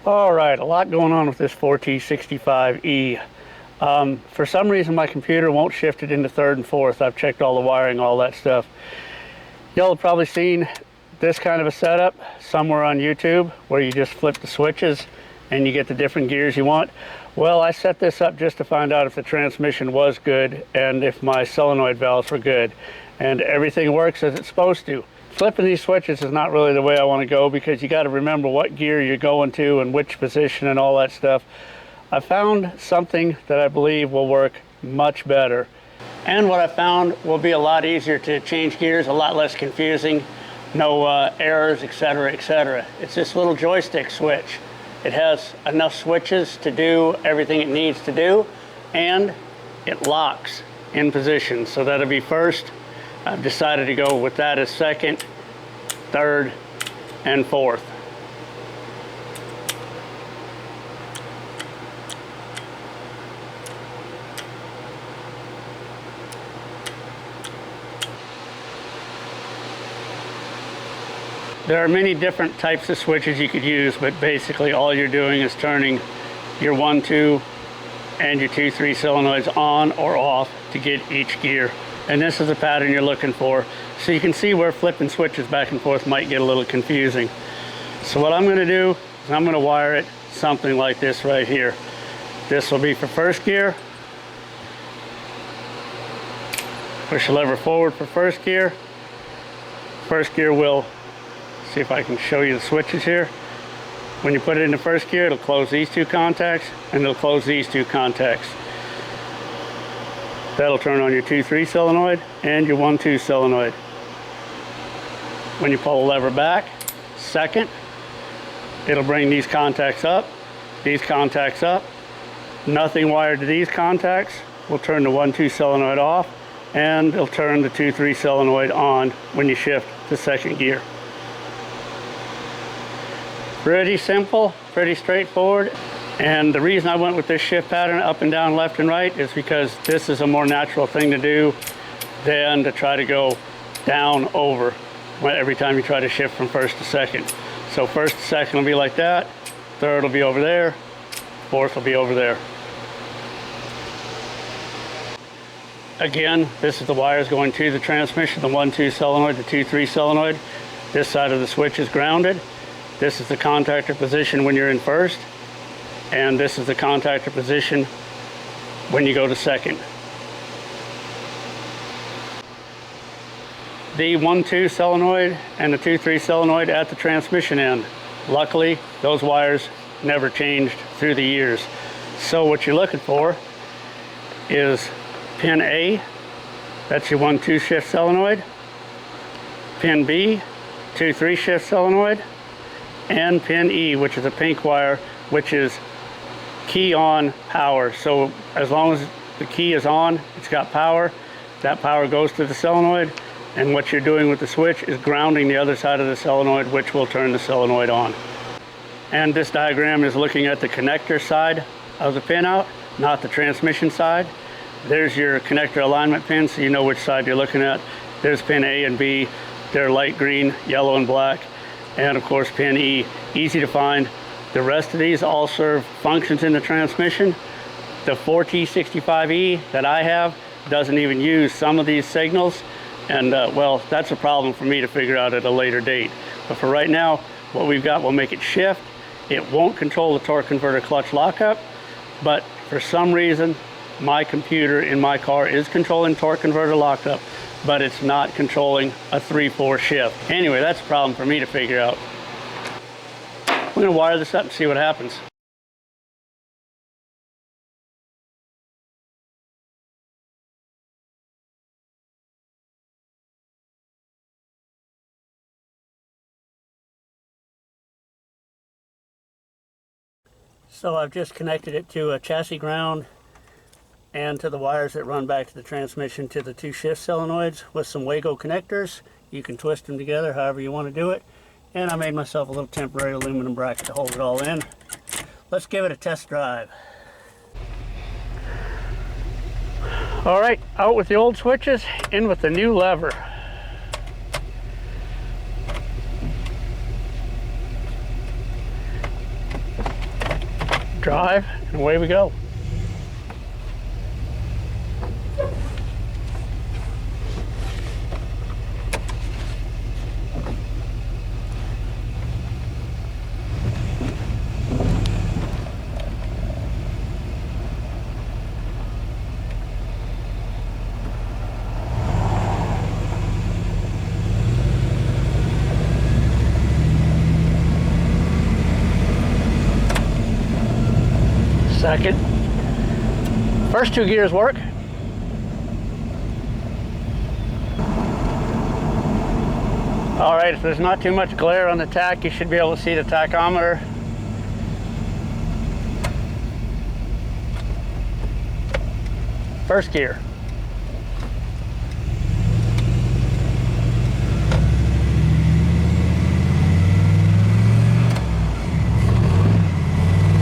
All right, a lot going on with this 4T65E. For some reason my computer won't shift it into third and fourth. I've checked all the wiring, all that stuff. Y'all have probably seen this kind of a setup somewhere on YouTube where you just flip the switches and you get the different gears you want. Well, I set this up just to find out if the transmission was good and if my solenoid valves were good, and everything works as it's supposed to. Flipping these switches is not really the way I want to go, because you got to remember what gear you're going to and which position and all that stuff. I found something that I believe will work much better, and what I found will be a lot easier to change gears, a lot less confusing, no errors, etc., etc. It's this little joystick switch. It has enough switches to do everything it needs to do, and it locks in position. So that'll be first. I've decided to go with that as second, third, and fourth. There are many different types of switches you could use, but basically all you're doing is turning your 1, 2, and your 2, 3 solenoids on or off to get each gear. And this is the pattern you're looking for. So you can see where flipping switches back and forth might get a little confusing. So what I'm going to do is I'm going to wire it something like this right here. This will be for first gear. Push the lever forward for first gear. First gear will, see if I can show you the switches here. When you put it into first gear, it'll close these two contacts and it'll close these two contacts. That'll turn on your 2, 3 solenoid and your 1, 2 solenoid. When you pull the lever back, second, it'll bring these contacts up, these contacts up. Nothing wired to these contacts will turn the 1, 2 solenoid off, and it'll turn the 2, 3 solenoid on when you shift to second gear. Pretty simple, pretty straightforward. And the reason I went with this shift pattern up and down, left and right, is because this is a more natural thing to do than to try to go down over every time you try to shift from first to second. So first to second will be like that, third will be over there, fourth will be over there. Again, this is the wires going to the transmission, the 1, 2 solenoid, the 2, 3 solenoid. This side of the switch is grounded. This is the contactor position when you're in first, and this is the contactor position when you go to second. The 1, 2 solenoid and the 2, 3 solenoid at the transmission end. Luckily, those wires never changed through the years. So what you're looking for is pin A, that's your 1, 2 shift solenoid, pin B, 2, 3 shift solenoid, and pin E, which is a pink wire, which is key on power. So as long as the key is on, it's got power, that power goes to the solenoid, and what you're doing with the switch is grounding the other side of the solenoid, which will turn the solenoid on. And this diagram is looking at the connector side of the pinout, not the transmission side. There's your connector alignment pin, so you know which side you're looking at. There's pin A and B. They're light green, yellow, and black. And of course pin E, easy to find. The rest of these all serve functions in the transmission. The 4T65E that I have doesn't even use some of these signals, and well, that's a problem for me to figure out at a later date. But for right now, what we've got will make it shift. It won't control the torque converter clutch lockup, but for some reason my computer in my car is controlling torque converter lockup, but it's not controlling a 3/4 shift. Anyway, that's a problem for me to figure out. I'm going to wire this up and see what happens. So I've just connected it to a chassis ground and to the wires that run back to the transmission to the 2 shift solenoids with some Wago connectors. You can twist them together however you want to do it. And I made myself a little temporary aluminum bracket to hold it all in. Let's give it a test drive. All right, out with the old switches, in with the new lever. drive, and away we go. Second. First two gears work. All right, if there's not too much glare on the tach, you should be able to see the tachometer. First gear.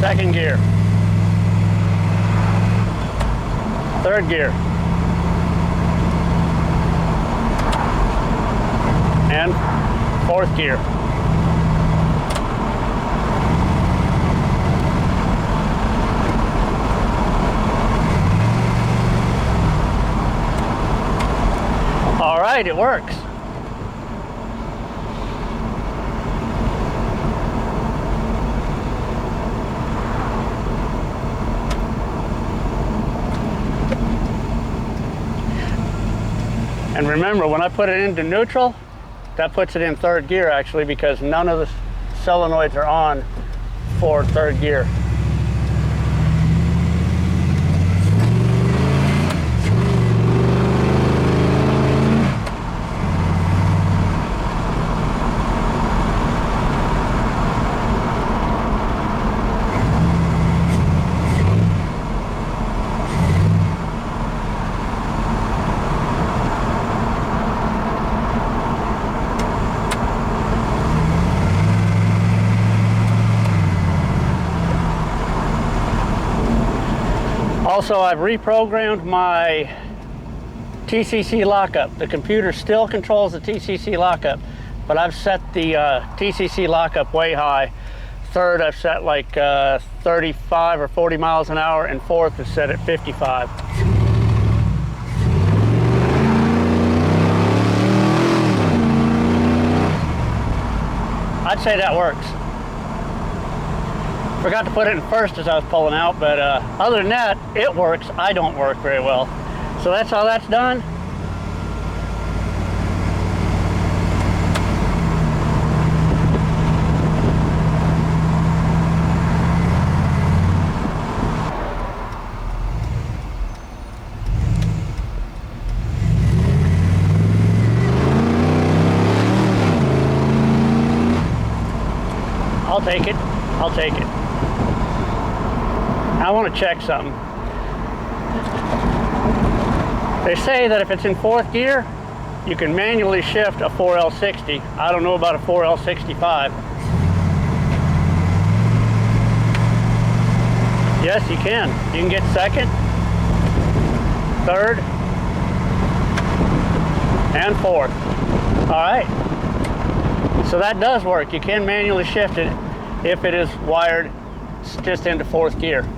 Second gear. Third gear. And fourth gear. All right, it works. And remember, when I put it into neutral, that puts it in third gear actually, because none of the solenoids are on for third gear. Also, I've reprogrammed my TCC lockup. The computer still controls the TCC lockup, but I've set the TCC lockup way high. Third, I've set like 35 or 40 miles an hour, and fourth is set at 55. I'd say that works. Forgot to put it in first as I was pulling out, but other than that, it works. I don't work very well. So that's how that's done. I'll take it. I'll take it. I want to check something. They say that if it's in fourth gear, you can manually shift a 4L60. I don't know about a 4L65. Yes, you can. You can get second, third, and fourth. All right. So that does work. You can manually shift it if it is wired just into fourth gear.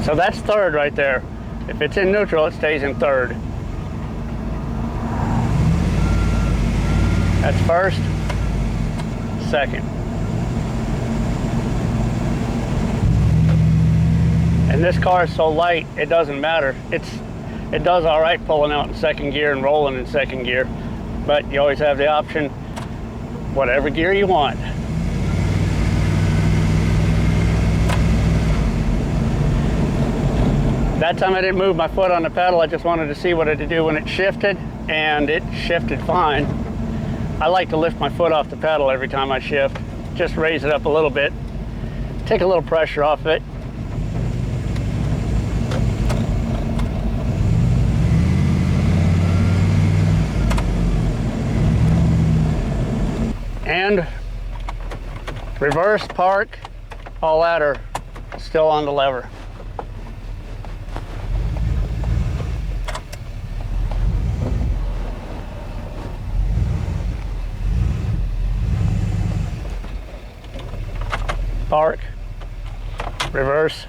So that's third right there. If it's in neutral, it stays in third. That's first, second. And this car is so light, it doesn't matter. It does all right pulling out in second gear and rolling in second gear, but you always have the option, whatever gear you want. That time I didn't move my foot on the pedal. I just wanted to see what it would do when it shifted, and it shifted fine. I like to lift my foot off the pedal every time I shift. Just raise it up a little bit, take a little pressure off it. And reverse, park, all that are still on the lever. park, reverse,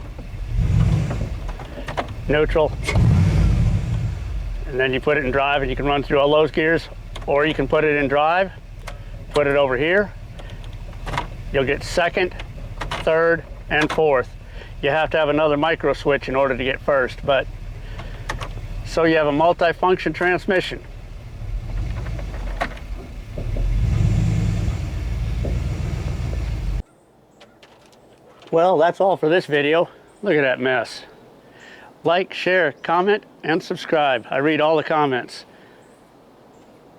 neutral, and then you put it in drive and you can run through all those gears, or you can put it in drive, put it over here. You'll get second, third, and fourth. You have to have another micro switch in order to get first, but so you have a multi-function transmission. Well, that's all for this video. Look at that mess. Like, share, comment, and subscribe. I read all the comments.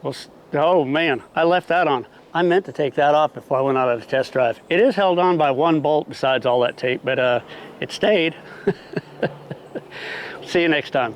Well, oh man, I left that on. I meant to take that off before I went out of the test drive. It is held on by one bolt besides all that tape, but it stayed. See you next time.